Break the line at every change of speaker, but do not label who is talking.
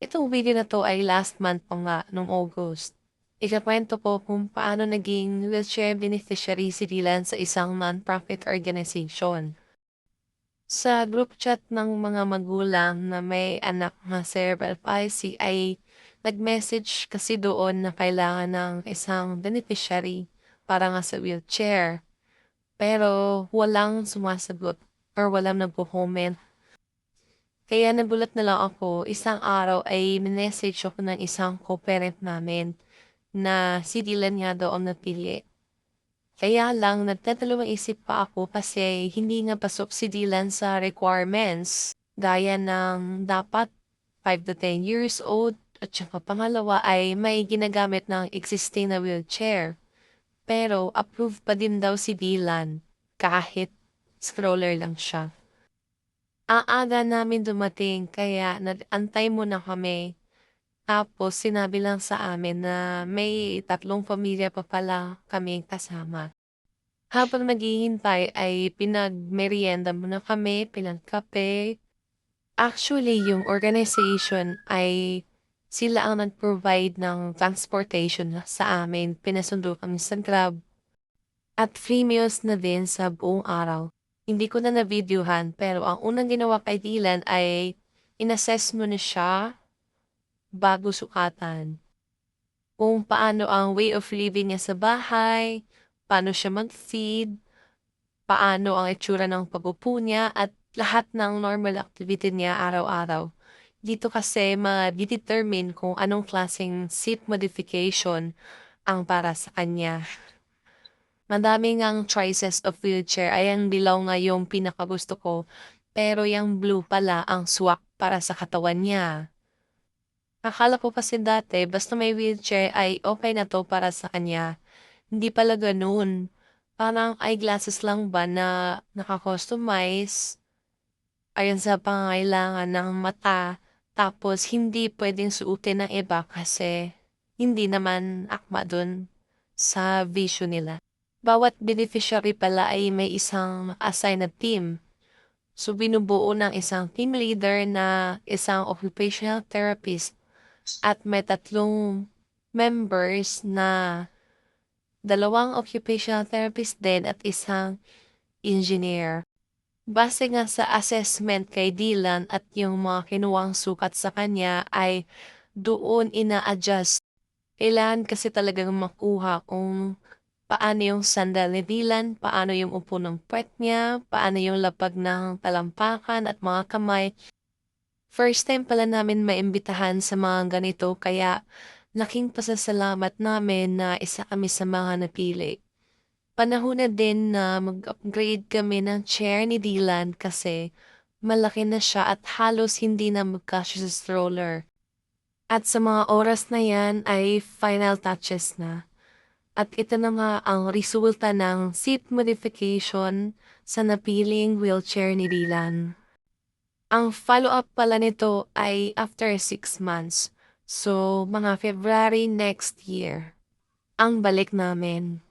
Itong video na 'to ay last month pa nga, nung August. Ikukuwento ko kung paano naging wheelchair beneficiary si Dylan sa isang non-profit organization. Sa group chat ng mga magulang na may anak na cerebral palsy ay nag-message kasi doon na kailangan ng isang beneficiary para nga sa wheelchair. Pero walang sumasagot or walang nagko-comment. Kaya nagulat na lang ako, isang araw ay minessage ako ng isang co-parent namin na si Dylan nga daw ang napili. Kaya lang nagdadalawang isip pa ako kasi hindi nga pasok si Dylan sa requirements. Gaya ng dapat 5 to 10 years old at saka pangalawa ay may ginagamit ng existing na wheelchair. Pero approved pa din daw si Dylan kahit stroller lang siya. Ang aga namin dumating kaya nag-antay muna kami. Tapos sinabi lang sa amin na may 3 pamilya pa pala kaming kasama. Habang naghihintay ay pinagmeryenda muna kami, pinagkape. Actually, yung organization ay sila ang nag-provide ng transportation sa amin. Pinasundo kami sa Grab at free meals na din sa buong araw. Hindi ko na na-videohan pero ang unang ginawa kay Dylan ay inassess muna siya bago sukatan. Kung paano ang way of living niya sa bahay, paano siya mag-feed, paano ang itsura ng pag-upo niya at lahat ng normal activity niya araw-araw. Dito kasi ma-determine kung anong klaseng seat modification ang para sa kanya. Madami ngang choices of wheelchair, ayan dilaw nga yung pinakagusto ko, pero yung blue pala ang swak para sa katawan niya. Akala ko kasi dati basta may wheelchair ay okay na 'to para sa kanya, hindi pala gano'n. Parang eyeglasses lang ba na naka-customize ayon sa pangangailangan ng mata, tapos hindi puwedeng suotin ng iba kasi hindi naman akma do'n sa vision nila. Bawat beneficiary pala ay may isang assigned na team. So, binubuo ng isang team leader na isang occupational therapist at may 3 members na 2 occupational therapist din at isang engineer. Base nga sa assessment kay Dylan at yung mga kinuwang sukat sa kanya ay doon ina-adjust. Kailangan kasi talagang makuha kung paano yung sandal ni Dylan, paano yung upo ng puwet niya, paano yung lapag ng talampakan at mga kamay. First time pala namin maimbitahan sa mga ganito kaya laking pasasalamat namin na isa kami sa mga napili. Panahon na din na mag-upgrade kami ng chair ni Dylan kasi malaki na siya at halos hindi na magkasya sa stroller. At sa mga oras na yan ay final touches na. At ito na nga ang resulta ng seat modification sa napiling wheelchair ni Dylan. Ang follow-up pala nito ay after 6 months. So, mga February next year, ang balik namin.